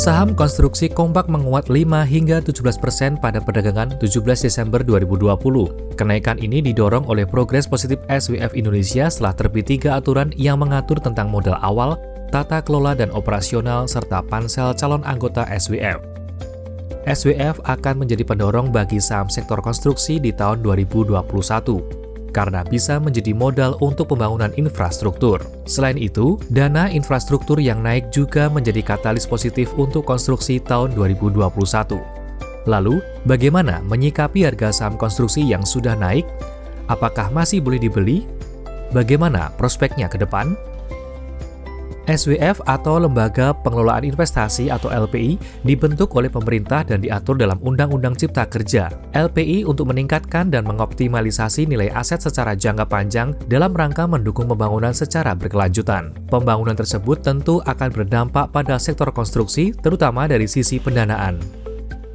Saham konstruksi kompak menguat 5 hingga 17% pada perdagangan 17 Desember 2020. Kenaikan ini didorong oleh progres positif SWF Indonesia setelah terbit 3 aturan yang mengatur tentang modal awal, tata kelola dan operasional, serta pansel calon anggota SWF. SWF akan menjadi pendorong bagi saham sektor konstruksi di tahun 2021. Karena bisa menjadi modal untuk pembangunan infrastruktur. Selain itu, dana infrastruktur yang naik juga menjadi katalis positif untuk konstruksi tahun 2021. Lalu, bagaimana menyikapi harga saham konstruksi yang sudah naik? Apakah masih boleh dibeli? Bagaimana prospeknya ke depan? SWF atau Lembaga Pengelolaan Investasi atau LPI dibentuk oleh pemerintah dan diatur dalam Undang-Undang Cipta Kerja. LPI untuk meningkatkan dan mengoptimalisasi nilai aset secara jangka panjang dalam rangka mendukung pembangunan secara berkelanjutan. Pembangunan tersebut tentu akan berdampak pada sektor konstruksi, terutama dari sisi pendanaan.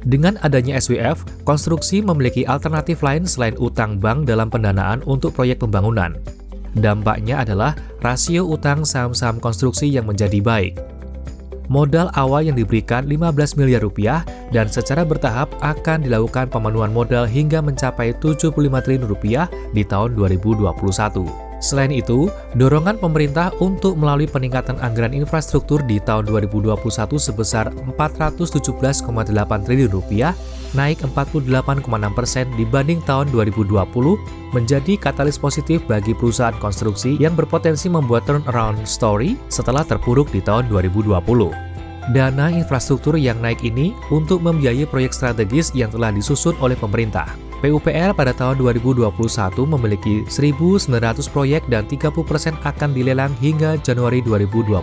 Dengan adanya SWF, konstruksi memiliki alternatif lain selain utang bank dalam pendanaan untuk proyek pembangunan. Dampaknya adalah rasio utang saham-saham konstruksi yang menjadi baik. Modal awal yang diberikan 15 miliar rupiah dan secara bertahap akan dilakukan pemenuhan modal hingga mencapai 75 triliun rupiah di tahun 2021. Selain itu, dorongan pemerintah untuk melalui peningkatan anggaran infrastruktur di tahun 2021 sebesar 417,8 triliun rupiah, naik 48,6% dibanding tahun 2020, menjadi katalis positif bagi perusahaan konstruksi yang berpotensi membuat turnaround story setelah terpuruk di tahun 2020. Dana infrastruktur yang naik ini untuk membiayai proyek strategis yang telah disusun oleh pemerintah. PUPR pada tahun 2021 memiliki 1.900 proyek dan 30% akan dilelang hingga Januari 2021.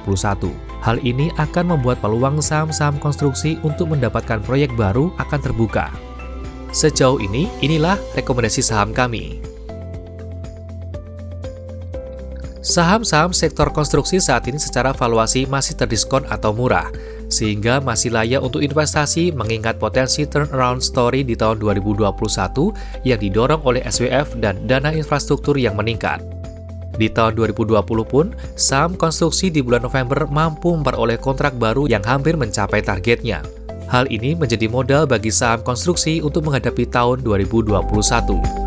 Hal ini akan membuat peluang saham-saham konstruksi untuk mendapatkan proyek baru akan terbuka. Sejauh ini, inilah rekomendasi saham kami. Saham-saham sektor konstruksi saat ini secara valuasi masih terdiskon atau murah, sehingga masih layak untuk investasi mengingat potensi turnaround story di tahun 2021 yang didorong oleh SWF dan dana infrastruktur yang meningkat. Di tahun 2020 pun, saham konstruksi di bulan November mampu memperoleh kontrak baru yang hampir mencapai targetnya. Hal ini menjadi modal bagi saham konstruksi untuk menghadapi tahun 2021.